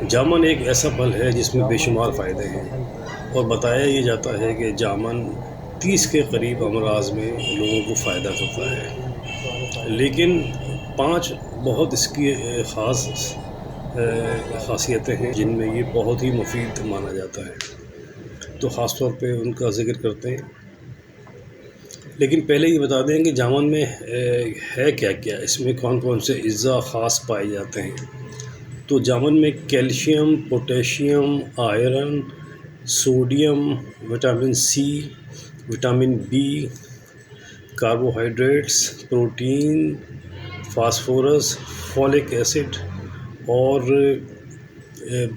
جامن ایک ایسا پھل ہے جس میں بے شمار فائدے ہیں، اور بتایا یہ جاتا ہے کہ جامن 30 کے قریب امراض میں لوگوں کو فائدہ کرتا ہے، لیکن 5 بہت اس کی خاص خاصیتیں ہیں جن میں یہ بہت ہی مفید مانا جاتا ہے، تو خاص طور پہ ان کا ذکر کرتے ہیں۔ لیکن پہلے یہ بتا دیں کہ جامن میں ہے کیا کیا، اس میں کون کون سے اجزاء خاص پائے جاتے ہیں۔ تو جامن میں calcium, potassium, iron, sodium, vitamin C, vitamin B, carbohydrates, protein, phosphorus, folic acid اور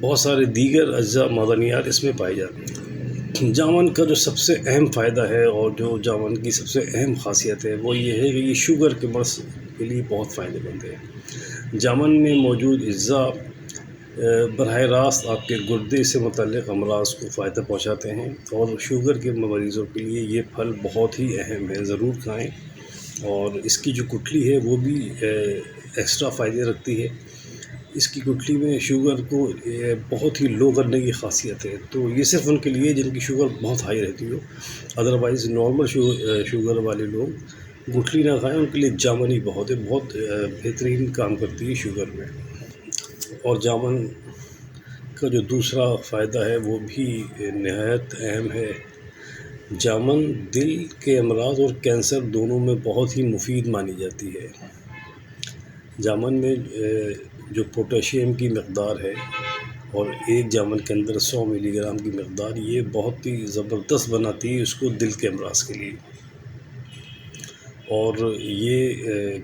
بہت سارے دیگر اجزاء معدنیات اس میں پائے جاتے ہیں۔ جامن کا جو سب سے اہم فائدہ ہے اور جو جامن کی سب سے اہم خاصیت ہے وہ یہ ہے کہ یہ شوگر کے مرض کے لیے بہت فائدہ مند ہے۔ جامن میں موجود اجزاء براہ راست آپ کے گردے سے متعلق امراض کو فائدہ پہنچاتے ہیں، اور شوگر کے مریضوں کے لیے یہ پھل بہت ہی اہم ہے، ضرور کھائیں۔ اور اس کی جو گٹھلی ہے وہ بھی ایکسٹرا فائدے رکھتی ہے۔ اس کی گٹھلی میں شوگر کو بہت ہی لو کرنے کی خاصیت ہے، تو یہ صرف ان کے لیے جن کی شوگر بہت ہائی رہتی ہو، ادروائز نارمل شوگر والے لوگ گٹھلی نہ کھائیں، ان کے لیے جامن ہی بہت بہترین کام کرتی ہے شوگر میں۔ اور جامن کا جو دوسرا فائدہ ہے وہ بھی نہایت اہم ہے۔ جامن دل کے امراض اور کینسر دونوں میں بہت ہی مفید مانی جاتی ہے۔ جامن میں جو پوٹیشیم کی مقدار ہے، اور ایک جامن کے اندر 100 ملی گرام کی مقدار، یہ بہت ہی زبردست بناتی ہے اس کو دل کے امراض کے لیے۔ اور یہ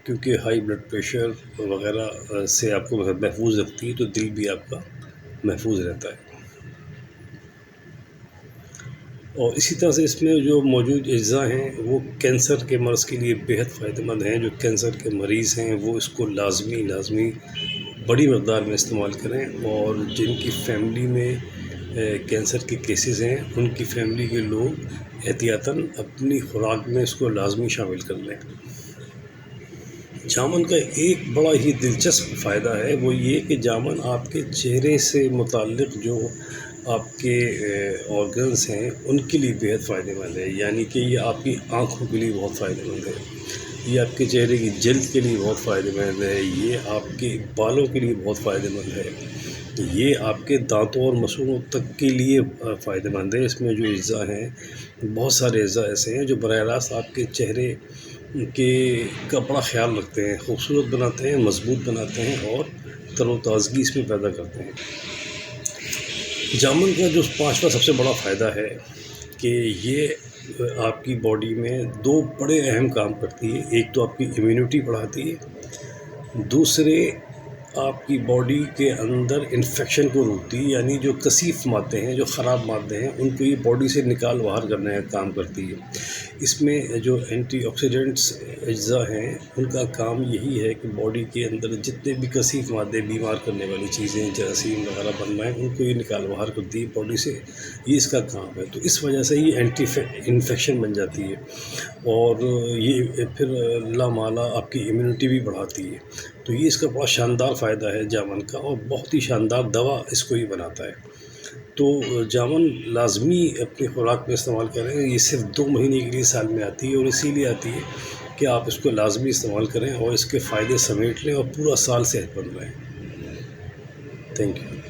کیونکہ ہائی بلڈ پریشر وغیرہ سے آپ کو محفوظ رکھتی ہے، تو دل بھی آپ کا محفوظ رہتا ہے۔ اور اسی طرح سے اس میں جو موجود اجزاء ہیں وہ کینسر کے مرض کے لیے بہت فائدہ مند ہیں۔ جو کینسر کے مریض ہیں وہ اس کو لازمی بڑی مقدار میں استعمال کریں، اور جن کی فیملی میں کینسر کے کیسز ہیں ان کی فیملی کے لوگ احتیاطاً اپنی خوراک میں اس کو لازمی شامل کر لیں۔ جامن کا ایک بڑا ہی دلچسپ فائدہ ہے، وہ یہ کہ جامن آپ کے چہرے سے متعلق جو آپ کے آرگنز ہیں ان کے لیے بہت فائدہ مند ہے، یعنی کہ یہ آپ کی آنکھوں کے لیے بہت فائدہ مند ہے، یہ آپ کے چہرے کی جلد کے لیے بہت فائدہ مند ہے، یہ آپ کے بالوں کے لیے بہت فائدہ مند ہے، یہ آپ کے دانتوں اور مسوڑوں تک کے لیے فائدہ مند ہے۔ اس میں جو اجزاء ہیں، بہت سارے اجزاء ایسے ہیں جو براہ راست آپ کے چہرے کا بڑا خیال رکھتے ہیں، خوبصورت بناتے ہیں، مضبوط بناتے ہیں، اور تر و تازگی اس میں پیدا کرتے ہیں۔ جامن کا جو 5واں سب سے بڑا فائدہ ہے کہ یہ آپ کی باڈی میں 2 بڑے اہم کام کرتی ہے۔ ایک تو آپ کی امیونٹی بڑھاتی ہے، دوسرے آپ کی باڈی کے اندر انفیکشن کو روکتی ہے، یعنی جو کثیف مادے ہیں، جو خراب مادے ہیں، ان کو یہ باڈی سے نکال باہر کرنے کا کام کرتی ہے۔ اس میں جو اینٹی آکسیڈنٹس اجزاء ہیں ان کا کام یہی ہے کہ باڈی کے اندر جتنے بھی کثیف مادے، بیمار کرنے والی چیزیں، جراثیم وغیرہ بن رہے ہیں، ان کو یہ نکال باہر کرتی ہے باڈی سے، یہ اس کا کام ہے۔ تو اس وجہ سے یہ اینٹی انفیکشن بن جاتی ہے، اور یہ پھر لامالا آپ کی امیونٹی بھی بڑھاتی ہے۔ تو یہ اس کا بڑا شاندار فائدہ ہے جامن کا، اور بہت ہی شاندار دوا اس کو ہی بناتا ہے۔ تو جامن لازمی اپنی خوراک میں استعمال کریں، یہ صرف 2 مہینے کے لیے سال میں آتی ہے، اور اسی لیے آتی ہے کہ آپ اس کو لازمی استعمال کریں اور اس کے فائدے سمیٹ لیں اور پورا سال صحت مند رہیں۔ Thank you.